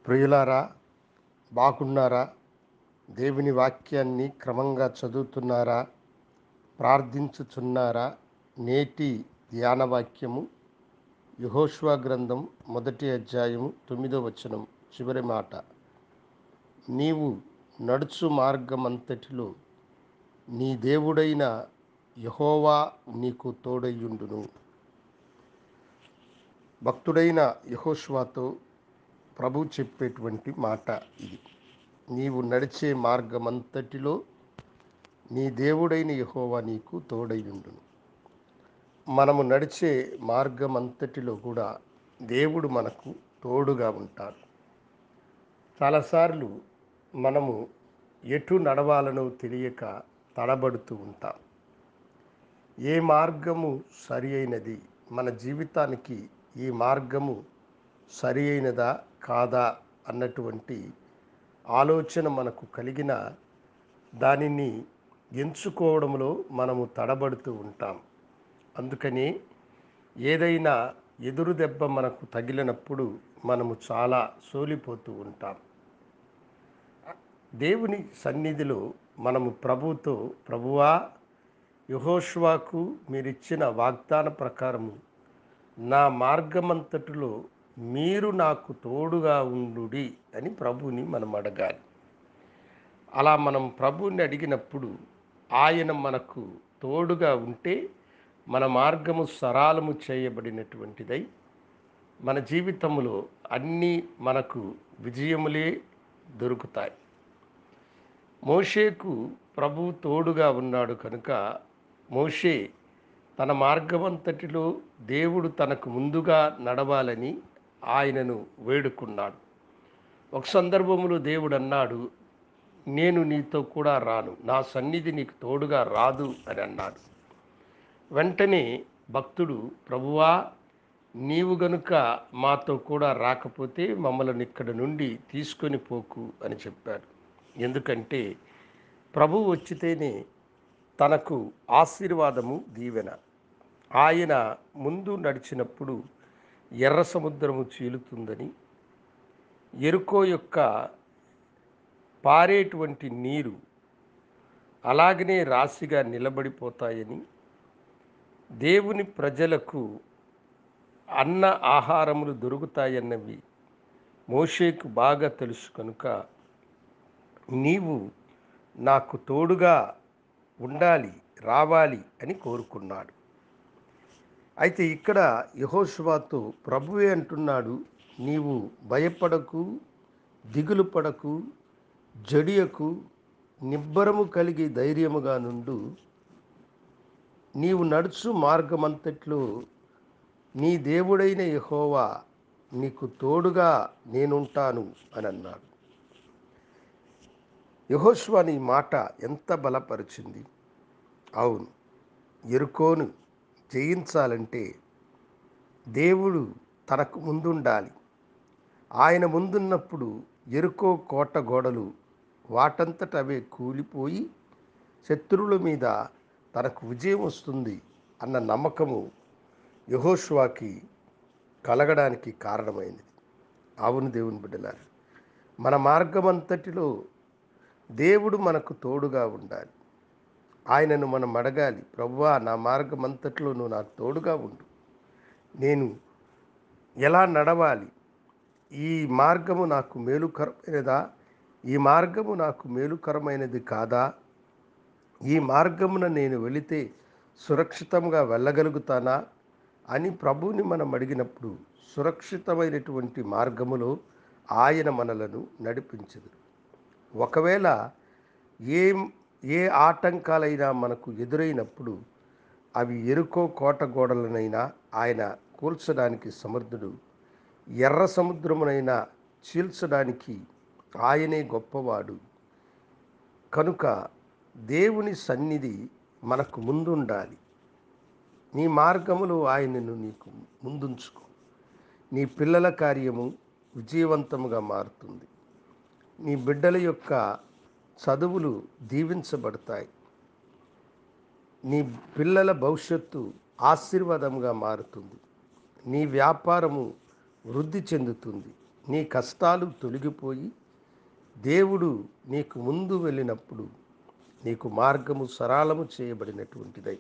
ప్రియులారా, బాగున్నారా? దేవుని వాక్యాన్ని క్రమంగా చదువుతున్నారా? ప్రార్థించుచున్నారా? నేటి ధ్యాన వాక్యము యెహోషువ గ్రంథం 1 అధ్యాయము 9 వచనం చివరి మాట. నీవు నడుచు మార్గమంతటిలో నీ దేవుడైన యెహోవా నీకు తోడయ్యుండును. భక్తుడైన యెహోషువతో ప్రభు చెప్పేటువంటి మాట ఇది. నీవు నడిచే మార్గమంతటిలో నీ దేవుడైన యెహోవా నీకు తోడైయుండును. మనము నడిచే మార్గమంతటిలో కూడా దేవుడు మనకు తోడుగా ఉంటాడు. చాలాసార్లు మనము ఎటు నడవాలనో తెలియక తడబడుతూ ఉంటాం. ఏ మార్గము సరి అయినది? మన జీవితానికి ఈ మార్గము సరి అయినదా కాదా అన్నటువంటి ఆలోచన మనకు కలిగిన దానిని ఎంచుకోవడంలో మనము తడబడుతూ ఉంటాం. అందుకని ఏదైనా ఎదురు దెబ్బ మనకు తగిలినప్పుడు మనము చాలా సోలిపోతూ ఉంటాం. దేవుని సన్నిధిలో మనము ప్రభువుతో, ప్రభువా, యెహోషువకు మీరిచ్చిన వాగ్దాన ప్రకారము నా మార్గమంతటిలో మీరు నాకు తోడుగా ఉండుడి అని ప్రభువుని మనం అడగాలి. అలా మనం ప్రభువుని అడిగినప్పుడు ఆయన మనకు తోడుగా ఉంటే మన మార్గము సరాలము చేయబడినటువంటిదై మన జీవితంలో అన్నీ మనకు విజయములే దొరుకుతాయి. మోషేకు ప్రభువు తోడుగా ఉన్నాడు కనుక మోషే తన మార్గమంతటిలో దేవుడు తనకు ముందుగా నడవాలని ఆయనను వేడుకున్నాడు. ఒక సందర్భంలో దేవుడు అన్నాడు, నేను నీతో కూడా రాను, నా సన్నిధి నీకు తోడుగా రాదు అని అన్నాడు. వెంటనే భక్తుడు, ప్రభువా, నీవు గనుక మాతో కూడా రాకపోతే మమ్మల్ని ఇక్కడి నుండి తీసుకొని పోకు అని చెప్పాడు. ఎందుకంటే ప్రభువు వచ్చితేనే తనకు ఆశీర్వాదము, దీవెన. ఆయన ముందు నడిచినప్పుడు ఎర్ర సముద్రము చీలుతుందని, యెరికో యొక్క పారేటువంటి నీరు అలాగనే రాశిగా నిలబడిపోతాయని, దేవుని ప్రజలకు అన్న ఆహారములు దొరుకుతాయన్నవి మోషేకు బాగా తెలుసు కనుక నీవు నాకు తోడుగా ఉండాలి, రావాలి అని కోరుకున్నాడు. అయితే ఇక్కడ యెహోషువతో ప్రభువే అంటున్నాడు, నీవు భయపడకు, దిగులు పడకు, జడియకు, నిబ్బరము కలిగి ధైర్యముగా నుండు. నీవు నడుచు మార్గమంతట్లో నీ దేవుడైన యెహోవా నీకు తోడుగా నేనుంటాను అని అన్నాడు. యెహోషువని మాట ఎంత బలపరిచింది. అవును, యెరికోను జయించాలంటే దేవుడు తనకు ముందుండాలి. ఆయన ముందున్నప్పుడు యెరికో కోట గోడలు వాటంతట అవే కూలిపోయి శత్రువుల మీద తనకు విజయం వస్తుంది అన్న నమ్మకము యెహోషువకి కలగడానికి కారణమైంది. అవును దేవుని బిడ్డలారా, మన మార్గమంతటిలో దేవుడు మనకు తోడుగా ఉండాలి. ఆయనను మనం అడగాలి, ప్రభువా, నా మార్గమంతటిలో నువ్వు నాకు తోడుగా ఉండు. నేను ఎలా నడవాలి? ఈ మార్గము నాకు మేలుకరమైనదా? ఈ మార్గము నాకు మేలుకరమైనది కాదా? ఈ మార్గమున నేను వెళితే సురక్షితంగా వెళ్ళగలుగుతానా అని ప్రభువుని మనం అడిగినప్పుడు సురక్షితమైనటువంటి మార్గములో ఆయన మనలను నడిపించదు. ఒకవేళ ఏ ఏ ఆటంకాలైనా మనకు ఎదురైనప్పుడు అవి యెరికో కోట గోడలనైనా ఆయన కూల్చడానికి సమర్థుడు. ఎర్ర సముద్రమునైనా చీల్చడానికి ఆయనే గొప్పవాడు. కనుక దేవుని సన్నిధి మనకు ముందుండాలి. నీ మార్గములో ఆయనను నీకు ముందుంచుకో. నీ పిల్లల కార్యము విజయవంతముగా మారుతుంది. నీ బిడ్డల యొక్క చదువులు దీవించబడతాయి. నీ పిల్లల భవిష్యత్తు ఆశీర్వాదంగా మారుతుంది. నీ వ్యాపారము వృద్ధి చెందుతుంది. నీ కష్టాలు తొలగిపోయి దేవుడు నీకు ముందు వెళ్ళినప్పుడు నీకు మార్గము సరళము చేయబడినటువంటిదై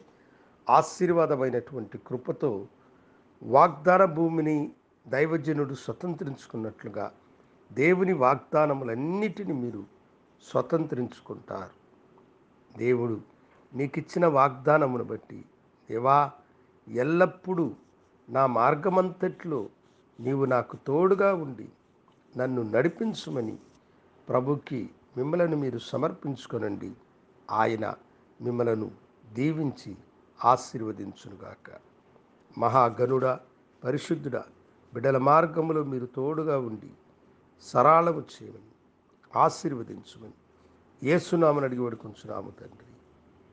ఆశీర్వాదమైనటువంటి కృపతో వాగ్దాన భూమిని దైవజనుడు స్వతంత్రించుకున్నట్లుగా దేవుని వాగ్దానములన్నిటిని మీరు స్వతంత్రించుకుంటారు. దేవుడు నీకిచ్చిన వాగ్దానమును బట్టి, దేవా, ఎల్లప్పుడూ నా మార్గమంతట్లో నీవు నాకు తోడుగా ఉండి నన్ను నడిపించుమని ప్రభుకి మిమ్మలను మీరు సమర్పించుకొనండి. ఆయన మిమ్మలను దీవించి ఆశీర్వదించునుగాక. మహాగణుడా, పరిశుద్ధుడా, బిడ్డల మార్గములో మీరు తోడుగా ఉండి సరళము చేయమని ఆశీర్వదించుమని యేసునామమున అడిగి వేడుకొంచున్నాము తండ్రి.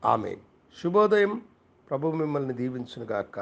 ఆమేన్. శుభోదయం. ప్రభు మిమ్మల్ని దీవించునుగాక.